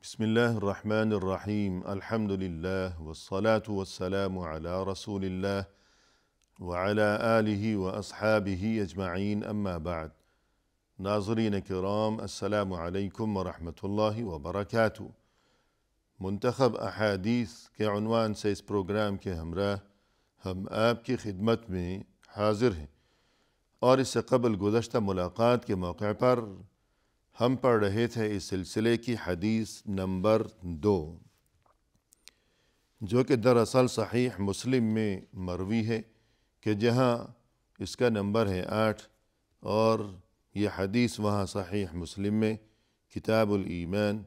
بسم الله الرحمن الرحیم الحمد للہ والصلاة والسلام علی رسول اللہ وعلی آلہ واصحابہ اجمعین اما بعد۔ ناظرین کرام، السلام علیکم ورحمۃ اللہ وبرکاتہ۔ منتخب احادیث کے عنوان سے اس پروگرام کے ہمراہ ہم آپ کی خدمت میں حاضر ہیں، اور اس سے قبل گزشتہ ملاقات کے موقع پر ہم پڑھ رہے تھے اس سلسلے کی حدیث نمبر 2، جو کہ دراصل صحیح مسلم میں مروی ہے، کہ جہاں اس کا نمبر ہے 8، اور یہ حدیث وہاں صحیح مسلم میں کتاب الایمان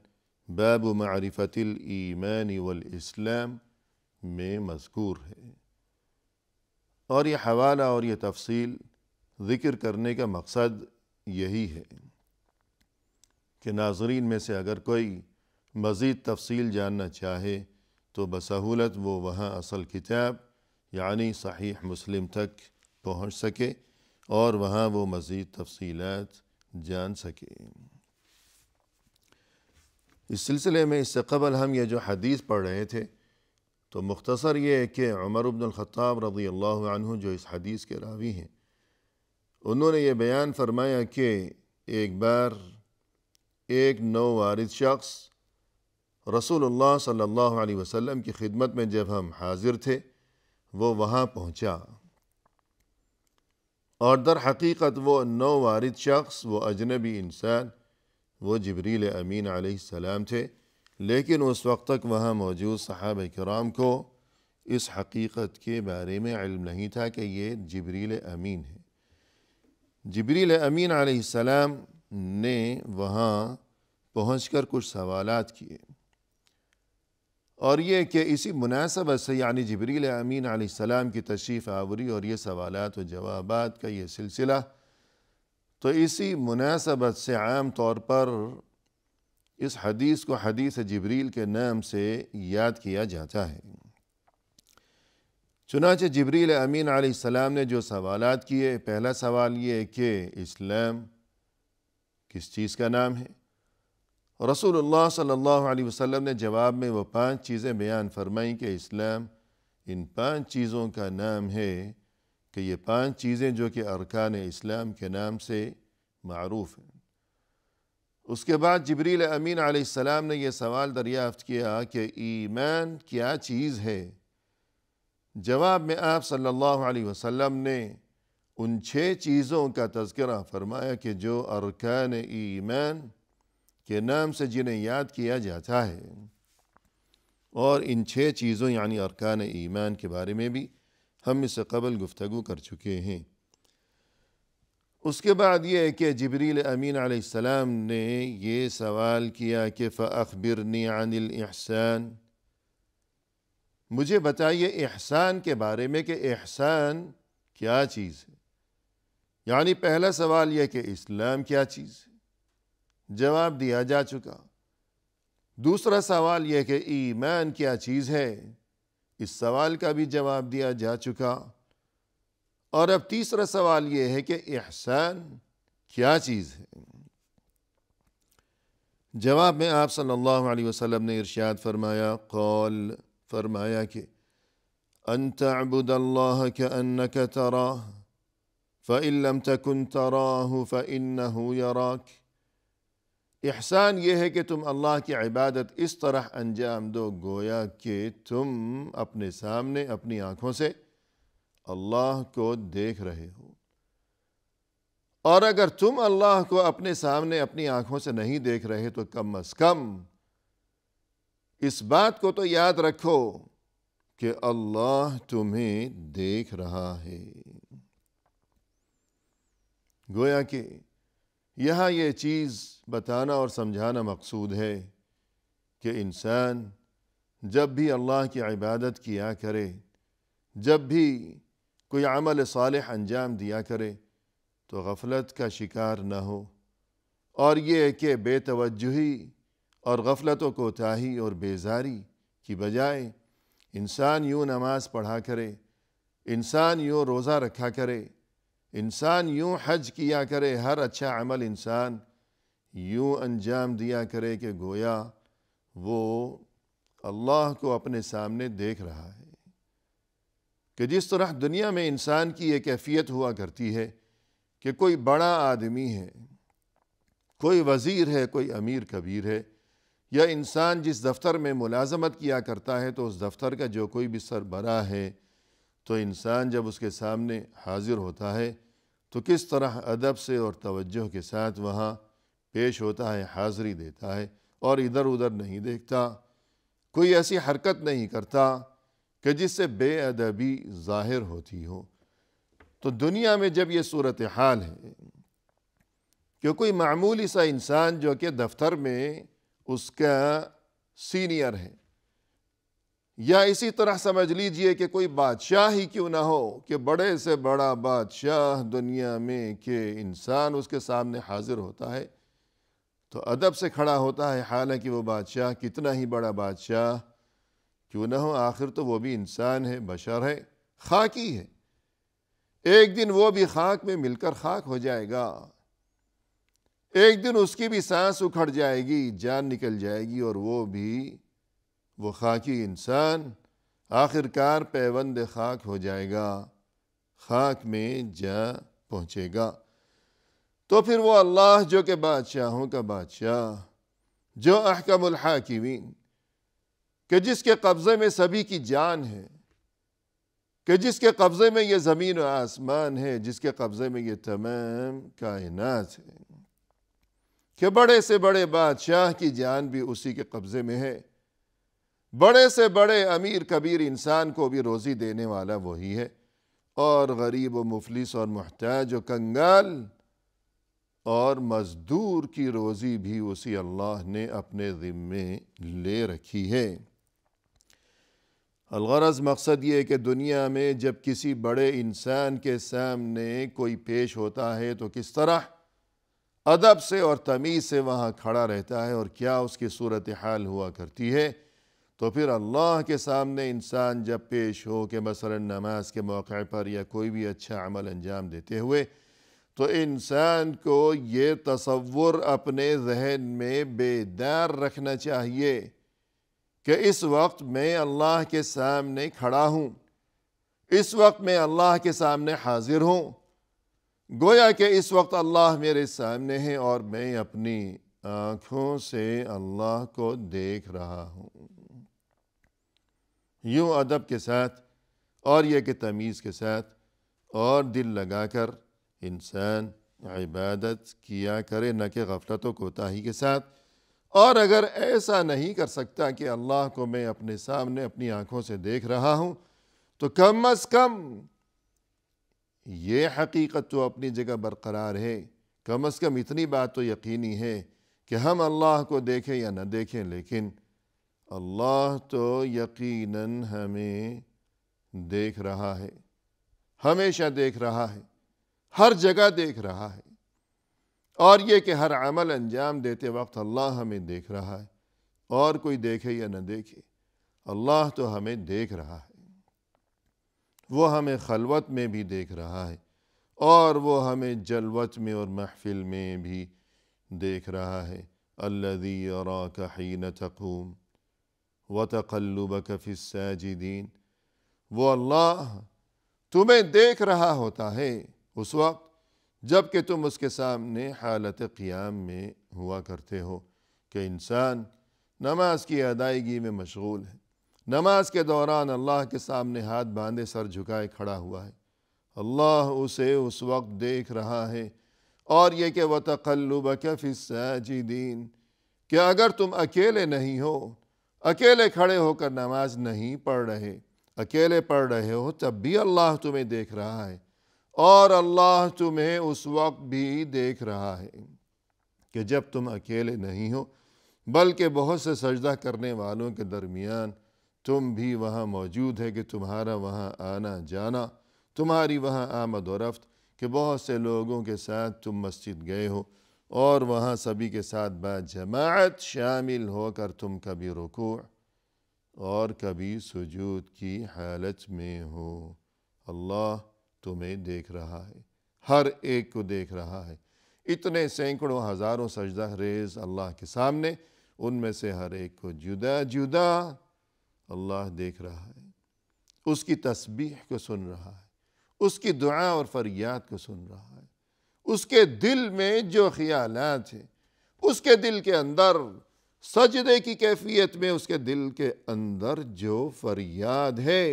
باب معرفت الایمان والاسلام میں مذکور ہے۔ اور یہ حوالہ اور یہ تفصیل ذکر کرنے کا مقصد یہی ہے کہ ناظرین میں سے اگر کوئی مزید تفصیل جاننا چاہے تو بسہولت وہ وہاں اصل کتاب یعنی صحیح مسلم تک پہنچ سکے اور وہاں وہ مزید تفصیلات جان سکے۔ اس سلسلے میں اس سے قبل ہم یہ جو حدیث پڑھ رہے تھے تو مختصر یہ ہے کہ عمر بن الخطاب رضی اللہ عنہ جو اس حدیث کے راوی ہیں، انہوں نے یہ بیان فرمایا کہ ایک بار ایک نووارد شخص رسول اللہ صلی اللہ علیہ وسلم کی خدمت میں جب ہم حاضر تھے وہ وہاں پہنچا، اور در حقیقت وہ نووارد شخص، وہ اجنبی انسان، وہ جبریل امین علیہ السلام تھے، لیکن اس وقت تک وہاں موجود صحابہ کرام کو اس حقیقت کے بارے میں علم نہیں تھا کہ یہ جبریل امین ہے۔ جبریل امین علیہ السلام نے وہاں پہنچ کر کچھ سوالات کیے، اور یہ کہ اسی مناسبت سے یعنی جبریل امین علیہ السلام کی تشریف آوری اور یہ سوالات و جوابات کا یہ سلسلہ، تو اسی مناسبت سے عام طور پر اس حدیث کو حدیث جبریل کے نام سے یاد کیا جاتا ہے۔ چنانچہ جبریل امین علیہ السلام نے جو سوالات کیے، پہلا سوال یہ کہ اسلام کس چیز کا نام ہے؟ رسول اللہ صلی اللہ علیہ وسلم نے جواب میں وہ 5 چیزیں بیان فرمائیں کہ اسلام ان 5 چیزوں کا نام ہے، کہ یہ 5 چیزیں جو کہ ارکان اسلام کے نام سے معروف ہیں۔ اس کے بعد جبریل امین علیہ السلام نے یہ سوال دریافت کیا کہ ایمان کیا چیز ہے؟ جواب میں آپ صلی اللہ علیہ وسلم نے ان 6 چیزوں کا تذکرہ فرمایا کہ جو ارکان ایمان کے نام سے جنہیں یاد کیا جاتا ہے، اور ان 6 چیزوں یعنی ارکان ایمان کے بارے میں بھی ہم اس سے قبل گفتگو کر چکے ہیں۔ اس کے بعد یہ کہ جبریل امین علیہ السلام نے یہ سوال کیا کہ فَأَخْبِرْنِي عَنِ الْإِحْسَانِ، مجھے بتائیے احسان کے بارے میں کہ احسان کیا چیز ہے۔ یعنی پہلا سوال یہ کہ اسلام کیا چیز ہے، جواب دیا جا چکا۔ دوسرا سوال یہ کہ ایمان کیا چیز ہے، اس سوال کا بھی جواب دیا جا چکا۔ اور اب تیسرا سوال یہ ہے کہ احسان کیا چیز ہے۔ جواب میں آپ صلی اللہ علیہ وسلم نے ارشاد فرمایا، فرمایا کہ ان تعبد اللہ کأنک تراہ فإن لم تکن تراہ فإنہ یراک۔ احسان یہ ہے کہ تم اللہ کی عبادت اس طرح انجام دو گویا کہ تم اپنے سامنے اپنی آنکھوں سے اللہ کو دیکھ رہے ہو، اور اگر تم اللہ کو اپنے سامنے اپنی آنکھوں سے نہیں دیکھ رہے تو کم از کم اس بات کو تو یاد رکھو کہ اللہ تمہیں دیکھ رہا ہے۔ گویا کہ یہاں یہ چیز بتانا اور سمجھانا مقصود ہے کہ انسان جب بھی اللہ کی عبادت کیا کرے، جب بھی کوئی عمل صالح انجام دیا کرے تو غفلت کا شکار نہ ہو، اور یہ کہ بے توجہی اور غفلت و کوتاہی اور بیزاری کی بجائے انسان یوں نماز پڑھا کرے، انسان یوں روزہ رکھا کرے، انسان یوں حج کیا کرے، ہر اچھا عمل انسان یوں انجام دیا کرے کہ گویا وہ اللہ کو اپنے سامنے دیکھ رہا ہے کہ جس طرح دنیا میں انسان کی یہ کیفیت ہوا کرتی ہے کہ کوئی بڑا آدمی ہے، کوئی وزیر ہے، کوئی امیر کبیر ہے، یا انسان جس دفتر میں ملازمت کیا کرتا ہے تو اس دفتر کا جو کوئی بھی سربراہ ہے، تو انسان جب اس کے سامنے حاضر ہوتا ہے تو کس طرح ادب سے اور توجہ کے ساتھ وہاں پیش ہوتا ہے، حاضری دیتا ہے اور ادھر ادھر نہیں دیکھتا، کوئی ایسی حرکت نہیں کرتا کہ جس سے بے ادبی ظاہر ہوتی ہو۔ تو دنیا میں جب یہ صورتحال ہے کہ کوئی معمولی سا انسان جو کہ دفتر میں اس کا سینئر ہے، یا اسی طرح سمجھ لیجئے کہ کوئی بادشاہ ہی کیوں نہ ہو، کہ بڑے سے بڑا بادشاہ دنیا میں کہ انسان اس کے سامنے حاضر ہوتا ہے تو ادب سے کھڑا ہوتا ہے، حالانکہ وہ بادشاہ کتنا ہی بڑا بادشاہ کیوں نہ ہو، آخر تو وہ بھی انسان ہے، بشر ہے، خاکی ہے، ایک دن وہ بھی خاک میں مل کر خاک ہو جائے گا، ایک دن اس کی بھی سانس اکھڑ جائے گی، جان نکل جائے گی، اور وہ خاکی انسان آخرکار پیوند خاک ہو جائے گا، خاک میں جا پہنچے گا۔ تو پھر وہ اللہ جو کہ بادشاہوں کا بادشاہ، جو احکم الحاکمین، کہ جس کے قبضے میں سبھی کی جان ہے، کہ جس کے قبضے میں یہ زمین و آسمان ہے، جس کے قبضے میں یہ تمام کائنات ہے، کہ بڑے سے بڑے بادشاہ کی جان بھی اسی کے قبضے میں ہے، بڑے سے بڑے امیر کبیر انسان کو بھی روزی دینے والا وہی ہے، اور غریب و مفلس اور محتاج و کنگال اور مزدور کی روزی بھی اسی اللہ نے اپنے ذمے لے رکھی ہے۔ الغرض مقصد یہ ہے کہ دنیا میں جب کسی بڑے انسان کے سامنے کوئی پیش ہوتا ہے تو کس طرح ادب سے اور تمیز سے وہاں کھڑا رہتا ہے، اور کیا اس کی صورتحال ہوا کرتی ہے۔ تو پھر اللہ کے سامنے انسان جب پیش ہو کہ مثلا نماز کے موقع پر یا کوئی بھی اچھا عمل انجام دیتے ہوئے، تو انسان کو یہ تصور اپنے ذہن میں بیدار رکھنا چاہیے کہ اس وقت میں اللہ کے سامنے کھڑا ہوں، اس وقت میں اللہ کے سامنے حاضر ہوں، گویا کہ اس وقت اللہ میرے سامنے ہے اور میں اپنی آنکھوں سے اللہ کو دیکھ رہا ہوں۔ یوں ادب کے ساتھ اور یہ کہ تمیز کے ساتھ اور دل لگا کر انسان عبادت کیا کرے، نہ کہ غفلت و کوتاہی کے ساتھ۔ اور اگر ایسا نہیں کر سکتا کہ اللہ کو میں اپنے سامنے اپنی آنکھوں سے دیکھ رہا ہوں، تو کم از کم یہ حقیقت تو اپنی جگہ برقرار ہے، کم از کم اتنی بات تو یقینی ہے کہ ہم اللہ کو دیکھیں یا نہ دیکھیں، لیکن اللہ تو یقیناً ہمیں دیکھ رہا ہے، ہمیشہ دیکھ رہا ہے، ہر جگہ دیکھ رہا ہے، اور یہ کہ ہر عمل انجام دیتے وقت اللہ ہمیں دیکھ رہا ہے، اور کوئی دیکھے یا نہ دیکھے اللہ تو ہمیں دیکھ رہا ہے، وہ ہمیں خلوت میں بھی دیکھ رہا ہے، اور وہ ہمیں جلوت میں اور محفل میں بھی دیکھ رہا ہے۔ الذی یراک حین تقوم وتقلبک فی الساجدین، وہ اللہ تمہیں دیکھ رہا ہوتا ہے اس وقت جب کہ تم اس کے سامنے حالت قیام میں ہوا کرتے ہو، کہ انسان نماز کی ادائیگی میں مشغول ہے، نماز کے دوران اللہ کے سامنے ہاتھ باندھے سر جھکائے کھڑا ہوا ہے، اللہ اسے اس وقت دیکھ رہا ہے۔ اور یہ کہ وَتَقَلُّبَكَ فِي السَّاجِدِينَ، کہ اگر تم اکیلے نہیں ہو، اکیلے کھڑے ہو کر نماز نہیں پڑھ رہے، اکیلے پڑھ رہے ہو، تب بھی اللہ تمہیں دیکھ رہا ہے، اور اللہ تمہیں اس وقت بھی دیکھ رہا ہے کہ جب تم اکیلے نہیں ہو، بلکہ بہت سے سجدہ کرنے والوں کے درمیان تم بھی وہاں موجود ہے، کہ تمہارا وہاں آنا جانا، تمہاری وہاں آمد و رفت، کہ بہت سے لوگوں کے ساتھ تم مسجد گئے ہو اور وہاں سبھی کے ساتھ جماعت شامل ہو کر تم کبھی رکوع اور کبھی سجود کی حالت میں ہو، اللہ تمہیں دیکھ رہا ہے، ہر ایک کو دیکھ رہا ہے۔ اتنے سینکڑوں ہزاروں سجدہ ریز اللہ کے سامنے، ان میں سے ہر ایک کو جدا جدا اللہ دیکھ رہا ہے، اس کی تسبیح کو سن رہا ہے، اس کی دعا اور فریاد کو سن رہا ہے، اس کے دل میں جو خیالات ہیں، اس کے دل کے اندر سجدے کی کیفیت میں اس کے دل کے اندر جو فریاد ہے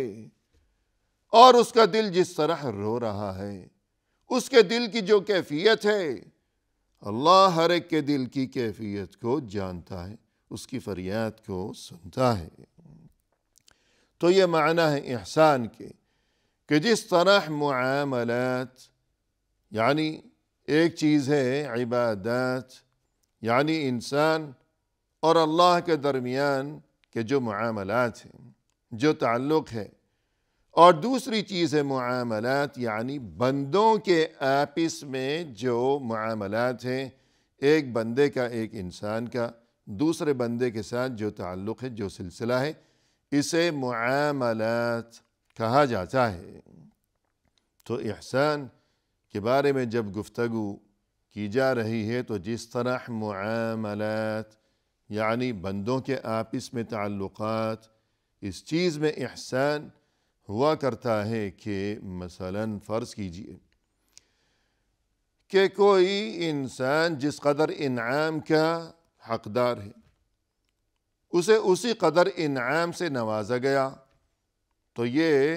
اور اس کا دل جس طرح رو رہا ہے، اس کے دل کی جو کیفیت ہے، اللہ ہر ایک کے دل کی کیفیت کو جانتا ہے، اس کی فریاد کو سنتا ہے۔ تو یہ معنی ہے احسان کے کہ جس طرح معاملات، یعنی ایک چیز ہے عبادات، یعنی انسان اور اللہ کے درمیان کے جو معاملات ہیں، جو تعلق ہے، اور دوسری چیز ہے معاملات، یعنی بندوں کے آپس میں جو معاملات ہیں، ایک بندے کا، ایک انسان کا دوسرے بندے کے ساتھ جو تعلق ہے، جو سلسلہ ہے، اسے معاملات کہا جاتا ہے۔ تو احسان کے بارے میں جب گفتگو کی جا رہی ہے تو جس طرح معاملات یعنی بندوں کے آپس میں تعلقات، اس چیز میں احسان ہوا کرتا ہے کہ مثلاً فرض کیجئے کہ کوئی انسان جس قدر انعام کا حقدار ہے، اسے اسی قدر انعام سے نوازا گیا، تو یہ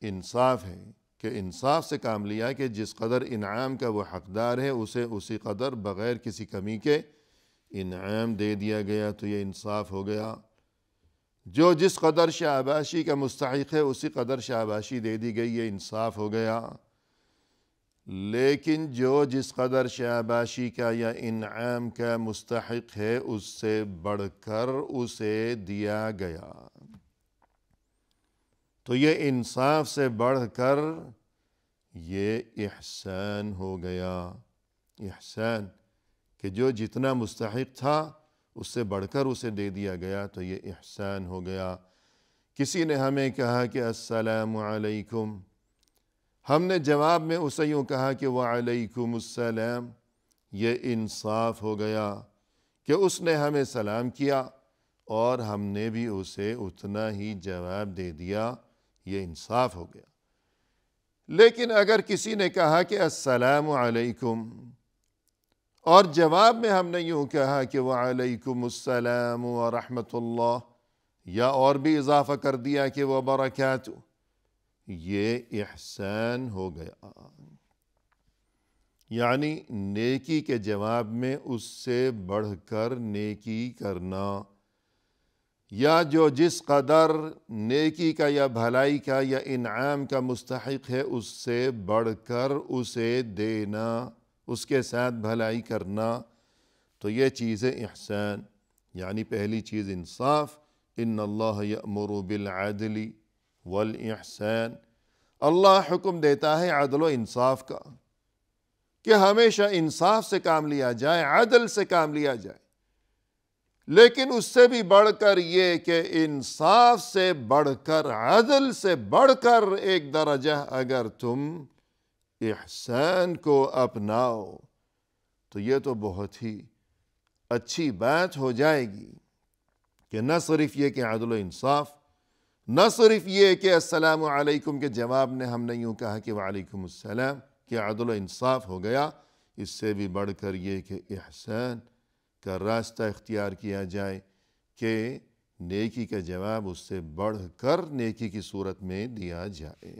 انصاف ہے کہ انصاف سے کام لیا کہ جس قدر انعام کا وہ حقدار ہے اسے اسی قدر بغیر کسی کمی کے انعام دے دیا گیا، تو یہ انصاف ہو گیا۔ جو جس قدر شاباشی کا مستحق ہے اسی قدر شاباشی دے دی گئی، یہ انصاف ہو گیا۔ لیکن جو جس قدر شاباشی کا یا انعام کا مستحق ہے اس سے بڑھ کر اسے دیا گیا، تو یہ انصاف سے بڑھ کر یہ احسان ہو گیا۔ احسان کہ جو جتنا مستحق تھا اس سے بڑھ کر اسے دے دیا گیا، تو یہ احسان ہو گیا۔ کسی نے ہمیں کہا کہ السلام علیکم، ہم نے جواب میں اسے یوں کہا کہ وعلیکم السلام، یہ انصاف ہو گیا کہ اس نے ہمیں سلام کیا اور ہم نے بھی اسے اتنا ہی جواب دے دیا، یہ انصاف ہو گیا۔ لیکن اگر کسی نے کہا کہ السلام علیکم اور جواب میں ہم نے یوں کہا کہ وعلیکم السلام ورحمۃ اللہ، یا اور بھی اضافہ کر دیا کہ وبرکاتہ، یہ احسان ہو گیا۔ یعنی نیکی کے جواب میں اس سے بڑھ کر نیکی کرنا، یا جو جس قدر نیکی کا یا بھلائی کا یا انعام کا مستحق ہے اس سے بڑھ کر اسے دینا، اس کے ساتھ بھلائی کرنا، تو یہ چیز ہے احسان۔ یعنی پہلی چیز انصاف، ان اللہ یأمر بالعدل والاحسان، اللہ حکم دیتا ہے عدل و انصاف کا، کہ ہمیشہ انصاف سے کام لیا جائے، عدل سے کام لیا جائے، لیکن اس سے بھی بڑھ کر یہ کہ انصاف سے بڑھ کر، عدل سے بڑھ کر ایک درجہ اگر تم احسان کو اپناؤ تو یہ تو بہت ہی اچھی بات ہو جائے گی، کہ نہ صرف یہ کہ عدل و انصاف، نہ صرف یہ کہ السلام علیکم کے جواب میں ہم نے یوں کہا کہ وعلیکم السلام، کہ عدل و انصاف ہو گیا، اس سے بھی بڑھ کر یہ کہ احسان کا راستہ اختیار کیا جائے کہ نیکی کا جواب اس سے بڑھ کر نیکی کی صورت میں دیا جائے۔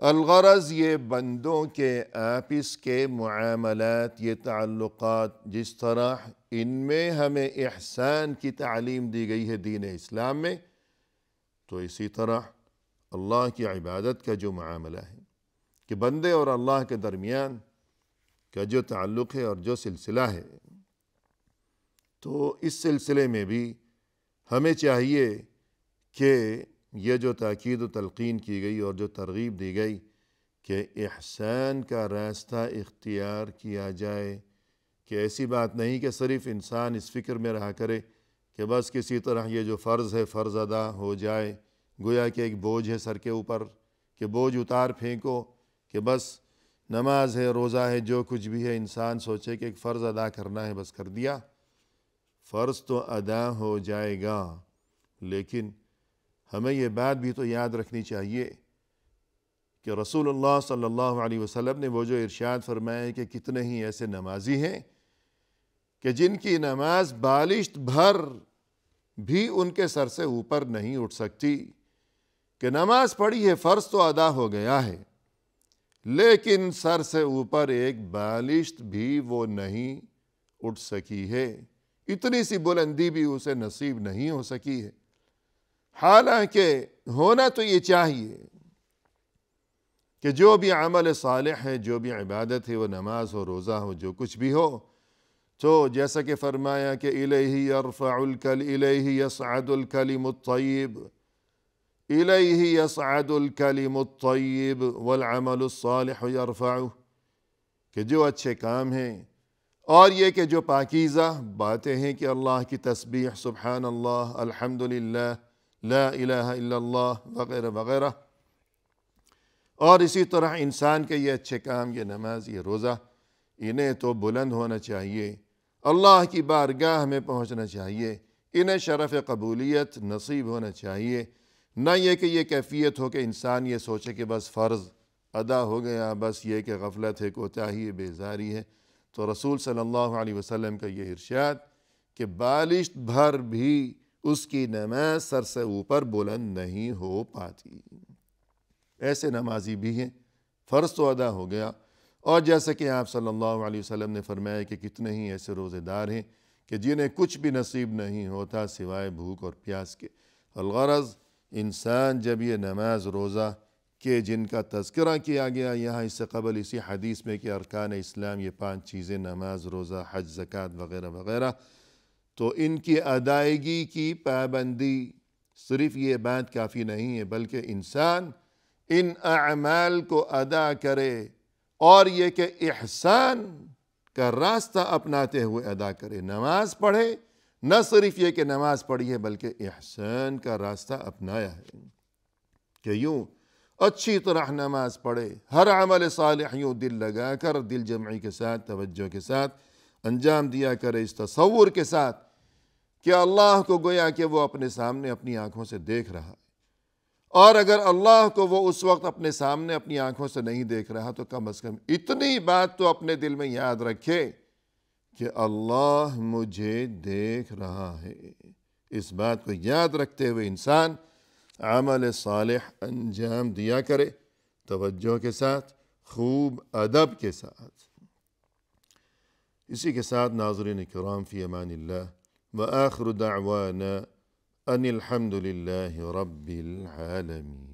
الغرض یہ بندوں کے آپس کے معاملات، یہ تعلقات، جس طرح ان میں ہمیں احسان کی تعلیم دی گئی ہے دین اسلام میں، تو اسی طرح اللہ کی عبادت کا جو معاملہ ہے، کہ بندے اور اللہ کے درمیان کا جو تعلق ہے اور جو سلسلہ ہے، تو اس سلسلے میں بھی ہمیں چاہیے کہ یہ جو تاکید و تلقین کی گئی اور جو ترغیب دی گئی کہ احسان کا راستہ اختیار کیا جائے، کہ ایسی بات نہیں کہ صرف انسان اس فکر میں رہا کرے کہ بس کسی طرح یہ جو فرض ہے فرض ادا ہو جائے، گویا کہ ایک بوجھ ہے سر کے اوپر، کہ بوجھ اتار پھینکو، کہ بس نماز ہے، روزہ ہے، جو کچھ بھی ہے انسان سوچے کہ ایک فرض ادا کرنا ہے، بس کر دیا۔ فرض تو ادا ہو جائے گا، لیکن ہمیں یہ بات بھی تو یاد رکھنی چاہیے کہ رسول اللہ صلی اللہ علیہ وسلم نے وہ جو ارشاد فرمایا کہ کتنے ہی ایسے نمازی ہیں کہ جن کی نماز بالشت بھر بھی ان کے سر سے اوپر نہیں اٹھ سکتی، کہ نماز پڑھی ہے، فرض تو ادا ہو گیا ہے، لیکن سر سے اوپر ایک بالشت بھی وہ نہیں اٹھ سکی ہے، اتنی سی بلندی بھی اسے نصیب نہیں ہو سکی ہے۔ حالانکہ ہونا تو یہ چاہیے کہ جو بھی عمل صالح ہے، جو بھی عبادت ہے، وہ نماز ہو، روزہ ہو، جو کچھ بھی ہو، تو جیسا کہ فرمایا کہ الیہ یصعد الکلم الطیب، الیہ یصعد الکلم الطیب والعمل الصالح یرفعہ، کہ جو اچھے کام ہیں اور یہ کہ جو پاکیزہ باتیں ہیں کہ اللہ کی تسبیح، سبحان اللہ، الحمدللہ، لا الہ الا اللہ وغیرہ وغیرہ، اور اسی طرح انسان کے یہ اچھے کام، یہ نماز، یہ روزہ، انہیں تو بلند ہونا چاہیے، اللہ کی بارگاہ میں پہنچنا چاہیے، انہیں شرف قبولیت نصیب ہونا چاہیے، نہ یہ کہ یہ کیفیت ہو کہ انسان یہ سوچے کہ بس فرض ادا ہو گیا، بس یہ کہ غفلت ہے، کوتاہی ہے، بیزاری ہے۔ تو رسول صلی اللہ علیہ وسلم کا یہ ارشاد کہ بالشت بھر بھی اس کی نماز سر سے اوپر بلند نہیں ہو پاتی۔ ایسے نمازی بھی ہیں، فرض تو ادا ہو گیا، اور جیسا کہ آپ صلی اللہ علیہ وسلم نے فرمایا کہ کتنے ہی ایسے روزے دار ہیں کہ جنہیں کچھ بھی نصیب نہیں ہوتا سوائے بھوک اور پیاس کے۔ الغرض انسان جب یہ نماز روزہ کہ جن کا تذکرہ کیا گیا یہاں اس سے قبل اسی حدیث میں کہ ارکان اسلام یہ 5 چیزیں، نماز، روزہ، حج، زکوٰۃ وغیرہ وغیرہ، تو ان کی ادائیگی کی پابندی، صرف یہ بات کافی نہیں ہے بلکہ انسان ان اعمال کو ادا کرے اور یہ کہ احسان کا راستہ اپناتے ہوئے ادا کرے، نماز پڑھے، نہ صرف یہ کہ نماز پڑھی ہے بلکہ احسان کا راستہ اپنایا ہے، کہ یوں اچھی طرح نماز پڑھے، ہر عمل صالح یوں دل لگا کر، دل جمعی کے ساتھ، توجہ کے ساتھ انجام دیا کرے، اس تصور کے ساتھ کہ اللہ کو گویا کہ وہ اپنے سامنے اپنی آنکھوں سے دیکھ رہا ہے، اور اگر اللہ کو وہ اس وقت اپنے سامنے اپنی آنکھوں سے نہیں دیکھ رہا تو کم از کم اتنی بات تو اپنے دل میں یاد رکھے کہ اللہ مجھے دیکھ رہا ہے۔ اس بات کو یاد رکھتے ہوئے انسان عمل صالح انجام دیا کرے، توجہ کے ساتھ، خوب ادب کے ساتھ۔ اسی کے ساتھ ناظرین کرام فی امان اللہ، وآخر دعوانا ان الحمد للہ رب العالمین۔